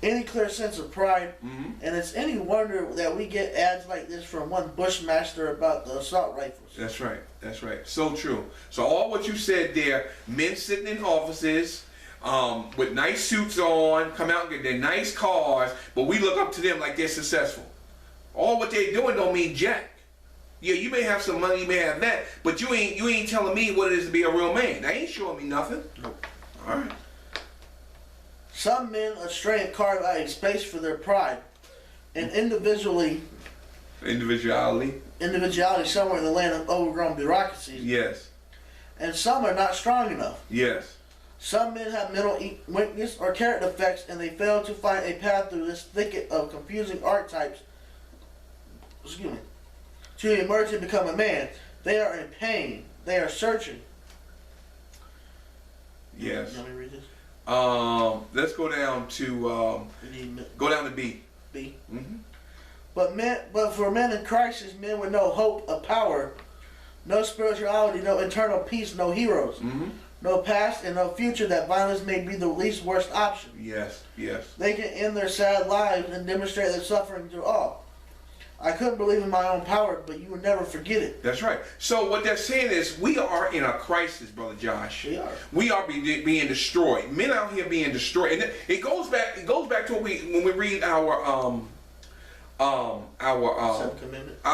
any clear sense of pride, and it's any wonder that we get ads like this from one Bushmaster about the assault rifles. That's right. That's right. So true. So all what you said there, men sitting in offices with nice suits on, come out and get their nice cars, but we look up to them like they're successful. All what they're doing don't mean jack. Yeah, you may have some money, you may have that, but you ain't telling me what it is to be a real man. That ain't showing me nothing. Nope. All right. Some men are straight and carve out a space for their pride and individuality somewhere in the land of overgrown bureaucracies. Yes. And some are not strong enough. Yes. Some men have mental weakness or character defects, and they fail to find a path through this thicket of confusing archetypes. To emerge and become a man. They are in pain. They are searching. Yes. You want me to read this? Let's go down to B. B. Mm-hmm. But for men in crisis, men with no hope of power, no spirituality, no internal peace, no heroes, no past and no future, that violence may be the least worst option. Yes, yes. They can end their sad lives and demonstrate their suffering to all. I couldn't believe in my own power, but you would never forget it. That's right. So what they're saying is we are in a crisis, Brother Josh. We are. We are being destroyed. Men out here being destroyed. And it goes back to when we read our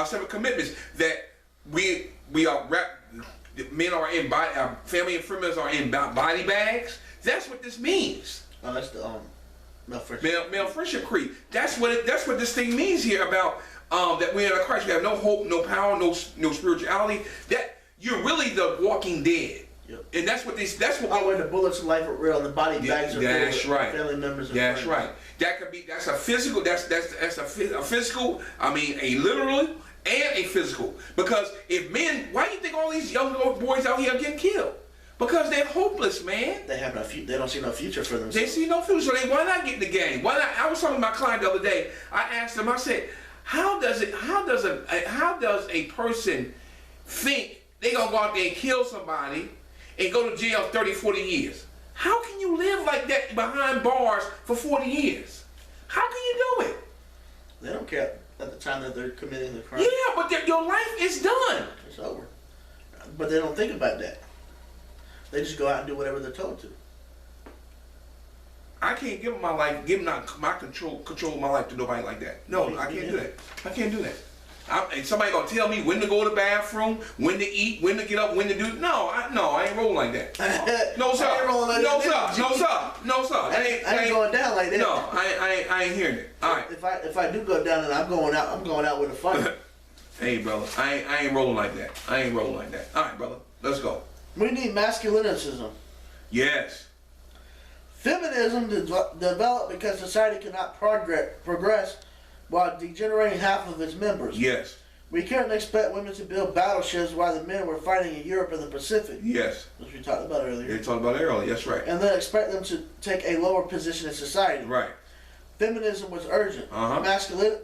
seven commitments that we are men are in body, our family and friends are in body bags. That's what this means. Oh, that's the male friendship. Male friendship creed. That's what this thing means here about that we're in a crisis. We have no hope, no power, no spirituality. That you're really the walking dead. Yep. And that's what when the bullets of life are real and the body bags are that's right. Family members and that's friends. right. That's a physical, that's a physical, I mean a literal and a physical. Because if men, why do you think all these young boys out here are getting killed? Because they're hopeless, man. They have they don't see no future for themselves. They see no future, so why not get in the game? Why not? I was talking to my client the other day. I asked him, I said, how does a person think they gonna go out there and kill somebody and go to jail 30, 40 years? How can you live like that behind bars for 40 years? How can you do it? They don't care at the time that they're committing the crime. Yeah, but your life is done. It's over. But they don't think about that. They just go out and do whatever they're told to. I can't give my life, my control my life to nobody like that. No, I can't do that. I can't do that. And somebody gonna tell me when to go to the bathroom, when to eat, when to get up, when to do. No, I ain't rolling like that. No sir. No sir. I ain't going down like that. No, I ain't hearing it. All right. If I do go down and I'm going out with a fight. Hey brother, I ain't rolling like that. I ain't rolling like that. All right, brother, let's go. We need masculinitism. Yes. Feminism developed because society cannot progress while degenerating half of its members. Yes. We couldn't expect women to build battleships while the men were fighting in Europe and the Pacific. Yes. Which we talked about earlier. We talked about it earlier, that's right. And then expect them to take a lower position in society. Right. Feminism was urgent. Masculinism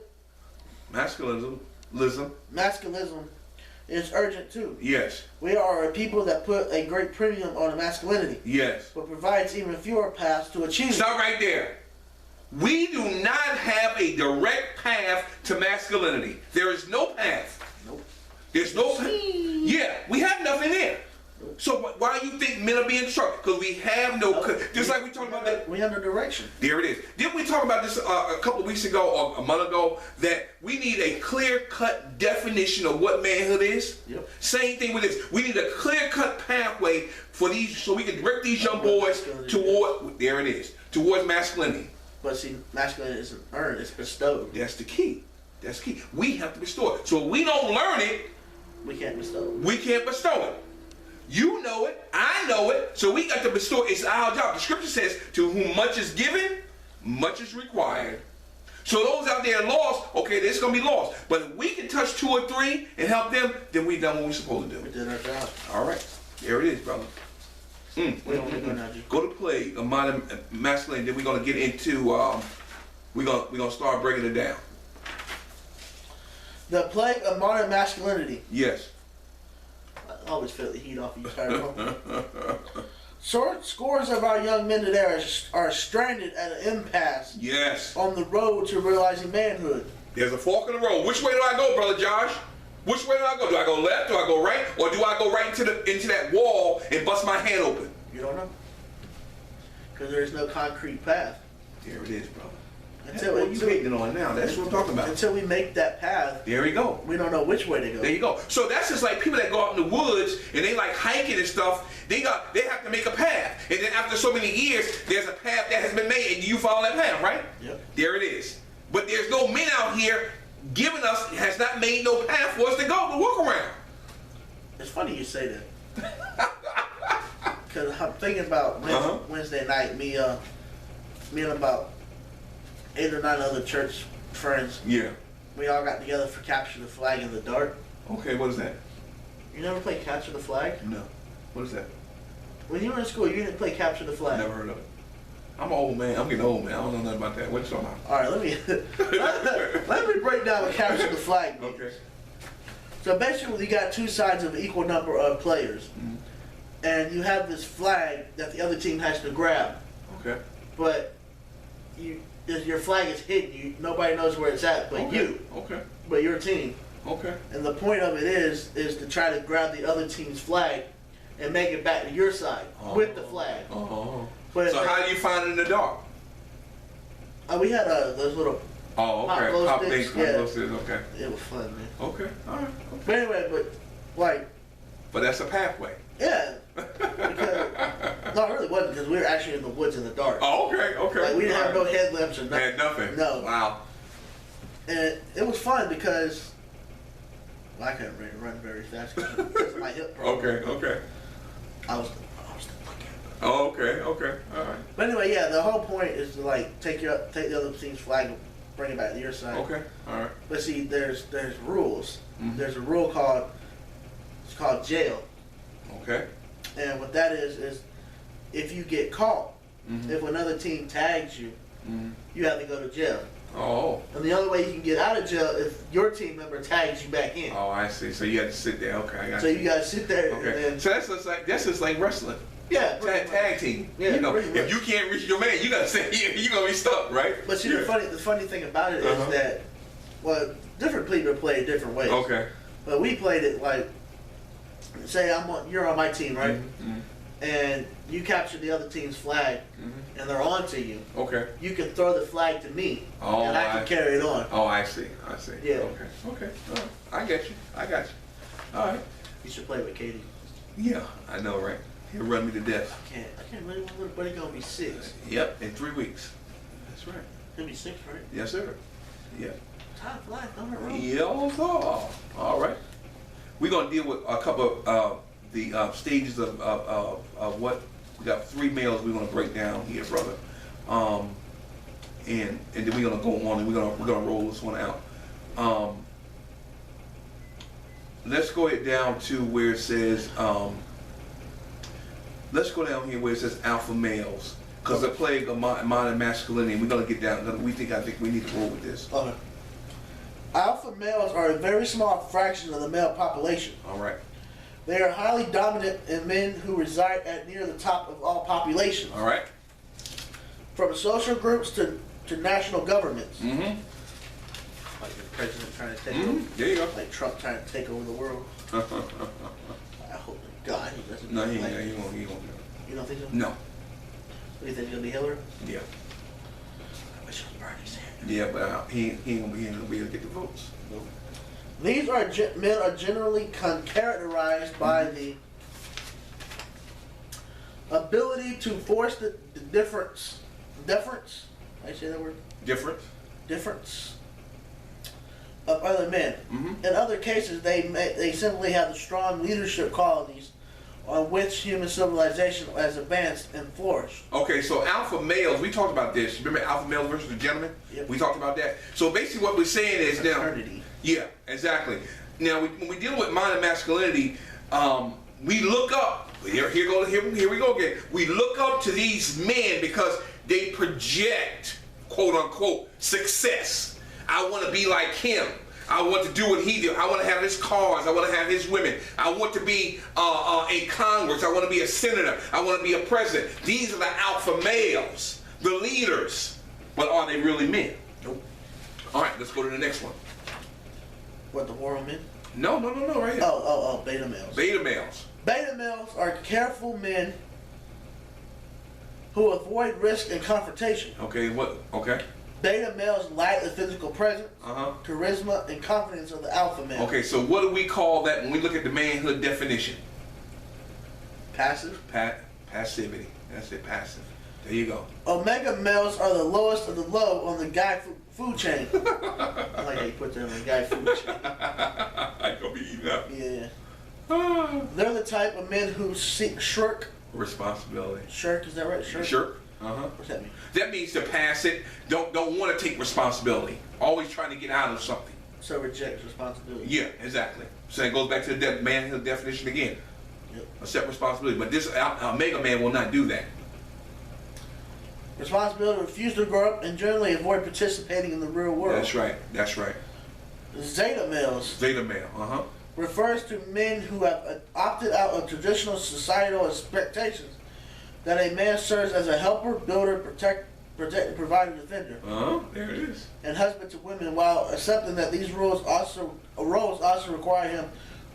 is urgent too. Yes. We are a people that put a great premium on masculinity. Yes. But provides even fewer paths to achieve it. Stop right there. We do not have a direct path to masculinity. There is no path. Nope. There's no path. Yeah, we have nothing there. Nope. So why do you think men are being destroyed? Because we have no, just like we talked about that. We have no direction. There it is. Didn't we talk about this a couple of weeks ago or a month ago, that we need a clear-cut definition of what manhood is? Yep. Same thing with this. We need a clear-cut pathway for these, so we can direct these young boys toward, there it is, towards masculinity. But see, masculinity isn't earned, it's bestowed. That's the key. That's the key. We have to bestow it. So if we don't learn it, we can't bestow it. We can't bestow it. You know it, I know it, so we got to bestow it. It's our job. The scripture says, to whom much is given, much is required. So those out there lost, okay, they're going to be lost. But if we can touch 2 or 3 and help them, then we've done what we're supposed to do. We did our job. All right. There it is, brother. Go to play a modern masculine. Then we're gonna get into we're gonna start breaking it down. The plague of modern masculinity. Yes. I always feel the heat off of you, Tyrone. Scores of our young men today are stranded at an impasse. Yes. On the road to realizing manhood. There's a fork in the road. Which way do I go, Brother Josh? Which way do I go? Do I go left? Do I go right? Or do I go right into that wall and bust my hand open? You don't know. Because there is no concrete path. There it is, brother. Until what you waiting on now. That's what I'm talking about. Until we make that path. There we go. We don't know which way to go. There you go. So that's just like people that go out in the woods and they like hiking and stuff. They have to make a path. And then after so many years, there's a path that has been made and you follow that path, right? Yep. There it is. But there's no men out here giving us, has not made no path for us to go to walk around. It's funny you say that. Because I'm thinking about Wednesday night, me and about 8 or 9 other church friends. Yeah. We all got together for Capture the Flag in the dark. Okay, what is that? You never played Capture the Flag? No. What is that? When you were in school, you didn't play Capture the Flag. Never heard of it. I'm an old man. I'm getting old, man. I don't know nothing about that. What you talking about? All right, let me break down what Capture the Flag means. Okay. So basically, you got 2 sides of an equal number of players. Mm-hmm. And you have this flag that the other team has to grab. Okay. But your flag is hidden. Nobody knows where it's at but you. Okay. But your team. Okay. And the point of it is to try to grab the other team's flag and make it back to your side with the flag. Oh. But so how do you find it in the dark? We had those little okay. Pop things, yeah. Okay. It was fun, man. Okay. All right. Okay. But anyway, But that's a pathway. Yeah. Because, no, it really wasn't because we were actually in the woods in the dark. Oh, okay. Okay. Like we didn't have no headlamps or nothing. Had nothing. No. Wow. And it was fun because I couldn't really run very fast because of my hip problem. Okay. I was the lucky. Oh, okay. All right. But anyway, yeah, the whole point is to like take the other team's flag and bring it back to your side. Okay. All right. But see, there's rules. Mm-hmm. There's a rule called jail. Okay. And what that is if you get caught, if another team tags you, you have to go to jail. Oh. And the only way you can get out of jail if your team member tags you back in. Oh, I see. So you have to sit there. Okay, I got so you got to sit there. Okay. And then, so that's just like wrestling. Yeah. Tag team. Yeah. You know, if you can't reach your man, you gotta stay here. You gonna be stuck, right? But see, the funny thing about it is that, different people play it different ways. Okay. But we played it like, say you're on my team, right? Mm-hmm. And you capture the other team's flag, and they're on to you. Okay. You can throw the flag to me, and I can carry it on. Oh, I see. Yeah. Okay. All right. I get you. All right. You should play with Katie. Yeah, I know, right? He'll run me to death. I can't believe my little buddy gonna be 6. Yep, in 3 weeks. That's right. He'll be 6, right? Yes, sir. Yeah. Time flies, don't it, Ron? Yeah, all right. We're gonna deal with a couple of the stages of what we got. 3 males we're gonna break down here, brother. And then we're gonna go on and we're gonna roll this one out. Let's go it down to where it says. Let's go down here where it says alpha males, because the plague of modern masculinity. We're gonna get down. I think we need to roll with this. Okay. Alpha males are a very small fraction of the male population. All right. They are highly dominant in men who reside at near the top of all populations. All right. From social groups to national governments. Mm-hmm. Like the president trying to take over. There you go. Like Trump trying to take over the world. I hope to God he doesn't. No, he won't. You don't think so? No. What do you think, it's gonna be Hillary? Yeah. I wish it was Bernie Sanders. Yeah, but he ain't gonna be able to get the votes. Nope. These men are generally characterized by the ability to force the deference. I say that word. Difference of other men. In other cases, they simply have the strong leadership qualities on which human civilization has advanced and flourished. Okay, so alpha males, we talked about this. Remember alpha males versus the gentleman? Yep. We talked about that. So basically what we're saying is Eternity. Yeah, exactly. Now, when we deal with modern masculinity, we look up, here we go again. We look up to these men because they project, quote unquote, success. I want to be like him. I want to do what he did. I want to have his cars. I want to have his women. I want to be in Congress. I want to be a senator. I want to be a president. These are the alpha males, the leaders. But are they really men? Nope. All right, let's go to the next one. What, the moral men? No, right here. Oh, beta males. Beta males. Beta males are careful men who avoid risk and confrontation. Okay, what? Okay. Beta males lack the physical presence, Uh-huh. charisma, and confidence of the alpha male. Okay, so what do we call that when we look at the manhood definition? Passive. Passivity. That's it, passive. There you go. Omega males are the lowest of the low on the guy food chain. I like how you put that on the guy food chain. I gonna be eating up. Yeah. They're the type of men who shirk. Responsibility. Shirk, is that right? Shirk? Shirk. Uh-huh. What's that mean? That means to pass it. Don't want to take responsibility. Always trying to get out of something. So rejects responsibility. Yeah, exactly. So it goes back to the manhood definition again. Yep. Accept responsibility. But this Omega man will not do that. Responsibility, refuse to grow up, and generally avoid participating in the real world. That's right. That's right. Zeta males Zeta male. Uh-huh. refers to men who have opted out of traditional societal expectations that a man serves as a helper, builder, protector, provider, defender, There it is. and husband to women, while accepting that these roles also require him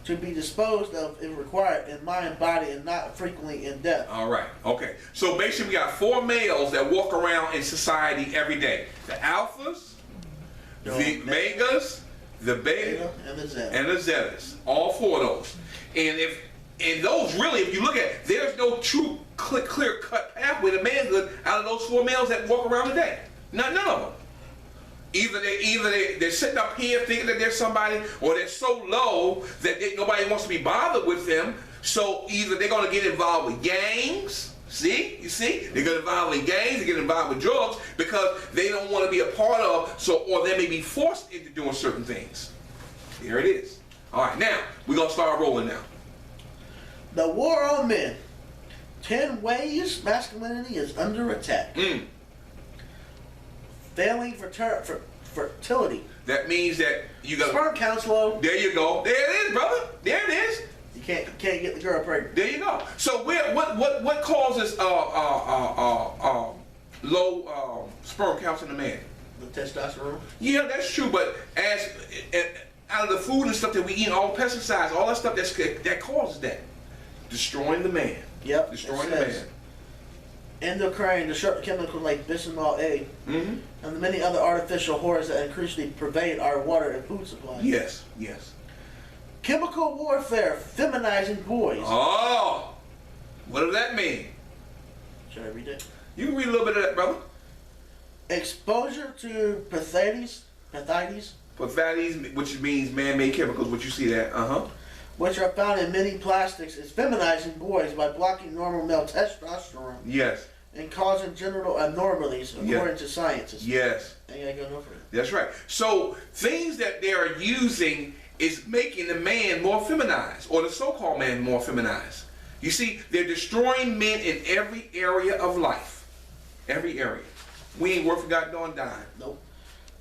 to be disposed of if required in mind, body, and not frequently in death. All right. Okay. So basically, we got 4 males that walk around in society every day: the alphas, the megas, the beta, And the Zeta. and the zetas. All 4 of those. And those really, if you look at it, there's no true clear-cut pathway to manhood out of those 4 males that walk around today. None of them. Either they're sitting up here thinking that they're somebody, or they're so low that nobody wants to be bothered with them. So either they're going to get involved with gangs. You see? They get involved with gangs, they get involved with drugs because they don't want to be a part of, or they may be forced into doing certain things. Here it is. All right, now we're going to start rolling now. The war on men. 10 ways masculinity is under attack. Failing fertility. That means that you got Sperm count's low. There you go. There it is, brother. There it is. You can't get the girl pregnant. There you go. So what causes low sperm counts in a man? The testosterone. Yeah, that's true. But as out of the food and stuff that we eat, all pesticides, all that stuff that causes that, destroying the man. Yep. Destroying the man. Endocrine, disruptive chemicals like bisphenol A, and the many other artificial horrors that increasingly pervade our water and food supply. Yes. Chemical warfare, feminizing boys. Oh, what does that mean? Should I read it? You can read a little bit of that, brother. Exposure to pathites, Pathites, which means man-made chemicals, which you see that, which are found in many plastics, is feminizing boys by blocking normal male testosterone Yes. and causing genital abnormalities, according to scientists. Yes. Ain't gotta go no further. That's right. So things that they are using is making the man more feminized, or the so-called man more feminized. You see, they're destroying men in every area of life. Every area. We ain't worth a goddamn dime. Nope.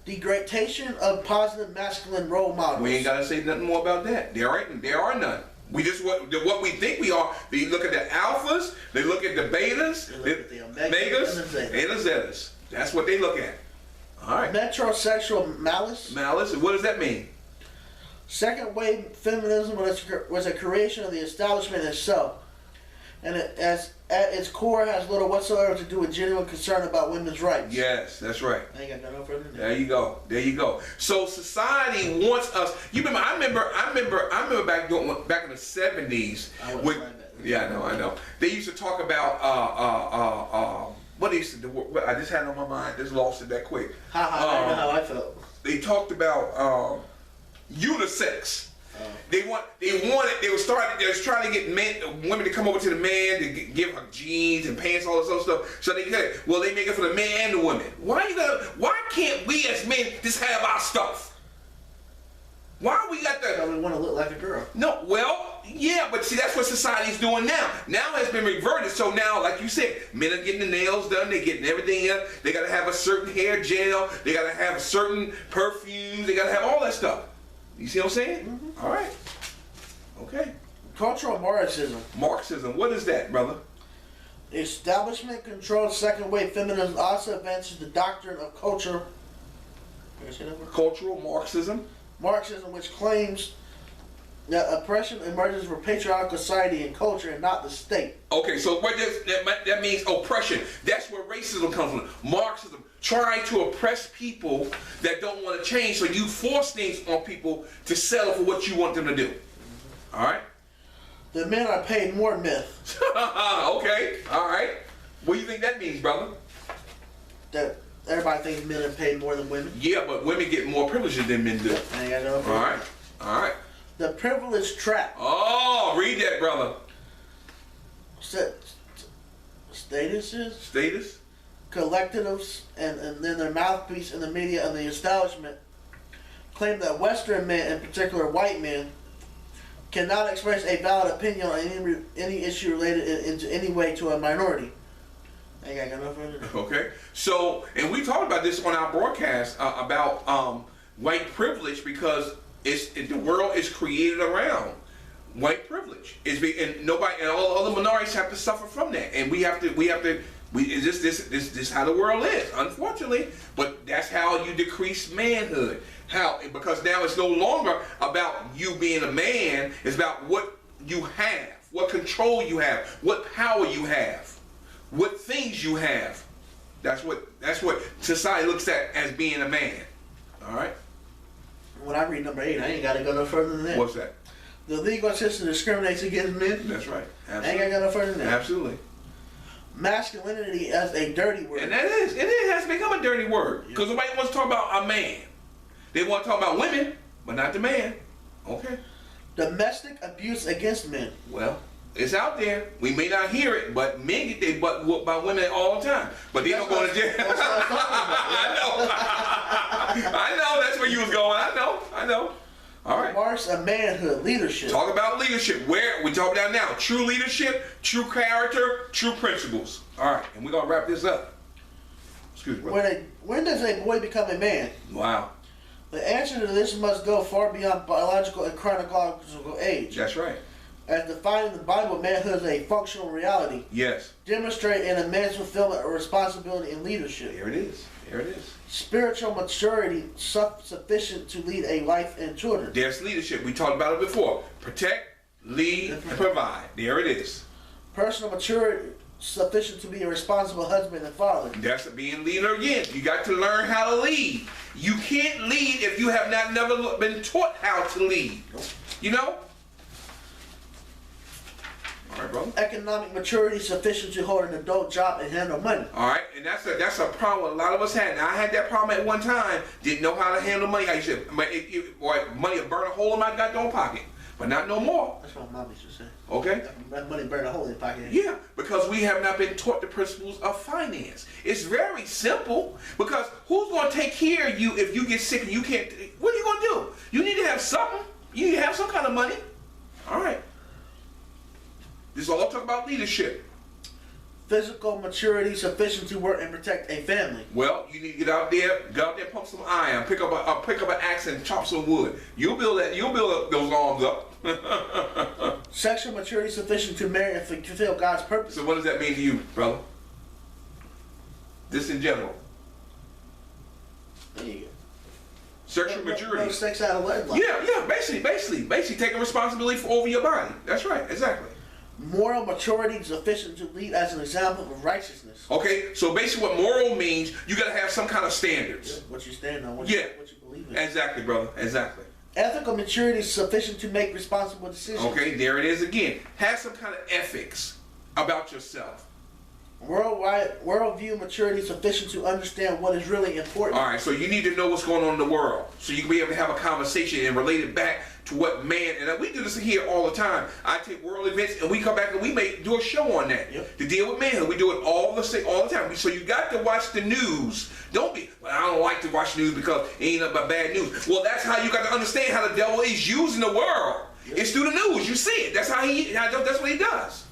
Degradation of positive masculine role models. We ain't gotta say nothing more about that. There are none. We just what we think we are. They look at the alphas, they look at the betas, They look at the omegas, and and the zetas. That's what they look at. All right. Metrosexual malice. Malice. What does that mean? Second wave feminism was a creation of the establishment itself, and at its core has little whatsoever to do with genuine concern about women's rights. Yes, that's right. I ain't got no further than that. There you go. So society wants us. You remember? I remember back in the 70s. Yeah, I know. They used to talk about what they used to do. I just had it on my mind. Just lost it that quick. I know how I felt. They talked about unisex. They was trying to get women to come over to the man to give her jeans and pants, all this other stuff. So they make it for the man and the woman. Why can't we as men just have our stuff? Why we got the? We want to look like a girl. No, well, yeah, but see, that's what society's doing now. Now it's been reverted. So now, like you said, men are getting the nails done. They're getting everything done. They got to have a certain hair gel. They got to have a certain perfume. They got to have all that stuff. You see what I'm saying? Mm-hmm. All right. Okay. Cultural Marxism. Marxism. What is that, brother? Establishment-controlled second-wave feminism also advances the doctrine of culture. Cultural Marxism. Marxism, which claims that oppression emerges from patriarchal society and culture and not the state. Okay, so what does that means? Oppression. That's where racism comes from. Marxism, trying to oppress people that don't want to change, so you force things on people to settle for what you want them to do. All right. The men are paid more myth. Okay. All right. What do you think that means, brother? That everybody thinks men are paid more than women. Yeah, but women get more privileges than men do. I ain't got no All right. All right. The privilege trap. Oh, read that, brother. Statuses, Status. collectives, and then their mouthpiece in the media and the establishment claim that Western men, in particular white men, cannot express a valid opinion on any issue related in any way to a minority. I ain't got no further. Okay. So, and we talked about this on our broadcast about white privilege, because the world is created around white privilege. And nobody, and all other minorities have to suffer from that, and this is how the world is, unfortunately. But that's how you decrease manhood. How? Because now it's no longer about you being a man. It's about what you have, what control you have, what power you have, what things you have. That's what society looks at as being a man. All right. When I read number 8, I ain't got to go no further than that. What's that? The legal system discriminates against men. That's right. Absolutely. I ain't got to go no further than that. Absolutely. Masculinity as a dirty word. And it has become a dirty word, because nobody wants to talk about a man. They want to talk about women, but not the man. Okay. Domestic abuse against men. Well, it's out there. We may not hear it, but men get their butt whooped by women all the time. But they don't go to jail. I know. I know. That's where you was going. I know. All right. Marks of manhood, leadership. Talk about leadership. Where we talk about now? True leadership, true character, true principles. All right, and we're gonna wrap this up. Excuse me. When does a boy become a man? Wow. The answer to this must go far beyond biological and chronological age. That's right. As defined in the Bible, manhood is a functional reality. Yes. Demonstrate in a man's fulfillment of responsibility and leadership. There it is. There it is. Spiritual maturity sufficient to lead a life in children. There's leadership. We talked about it before. Protect, lead, and provide. There it is. Personal maturity sufficient to be a responsible husband and father. That's being leader again. You got to learn how to lead. You can't lead if you have never been taught how to lead. You know? All right, brother. Economic maturity sufficient to hold an adult job and handle money. All right, and that's a problem a lot of us had. Now, I had that problem at one time. Didn't know how to handle money. I used to, money would burn a hole in my goddamn pocket, but not no more. That's what mom used to say. Okay. That money burn a hole in your pocket. Yeah, because we have not been taught the principles of finance. It's very simple, because who's going to take care of you if you get sick and you can't? What are you going to do? You need to have something. You need to have some kind of money. All right. This is all talk about leadership. Physical maturity sufficient to work and protect a family. Well, you need to get out there, pump some iron, pick up an axe and chop some wood. You'll build those arms up. Sexual maturity sufficient to marry and fulfill God's purpose. So what does that mean to you, brother? This in general. There you go. Sexual maturity. No sex out of wedlock. Yeah, basically taking responsibility over your body. That's right, exactly. Moral maturity sufficient to lead as an example of righteousness. Okay, so basically what moral means, you gotta have some kind of standards. Yeah, what you stand on, what you believe in. Exactly, brother, exactly. Ethical maturity sufficient to make responsible decisions. Okay, there it is again. Have some kind of ethics about yourself. Worldview maturity sufficient to understand what is really important. All right, so you need to know what's going on in the world, so you can be able to have a conversation and relate it back to what man. And we do this here all the time. I take world events and we come back and we may do a show on that to deal with manhood. We do it all the time. So you got to watch the news. Don't be, well, I don't like to watch news because it ain't nothing but bad news. Well, that's how you got to understand how the devil is using the world. It's through the news. You see it. That's what he does.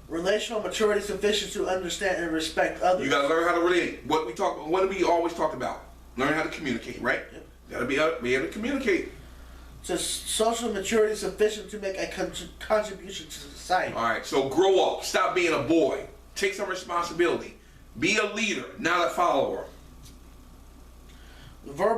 Relational maturity sufficient to understand and respect others. You got to learn how to relate. What do we always talk about? Learn how to communicate, right? Yep. Got to be able to communicate. to social maturity sufficient to make a contribution to society. All right, so grow up. Stop being a boy. Take some responsibility. Be a leader, not a follower. Verbal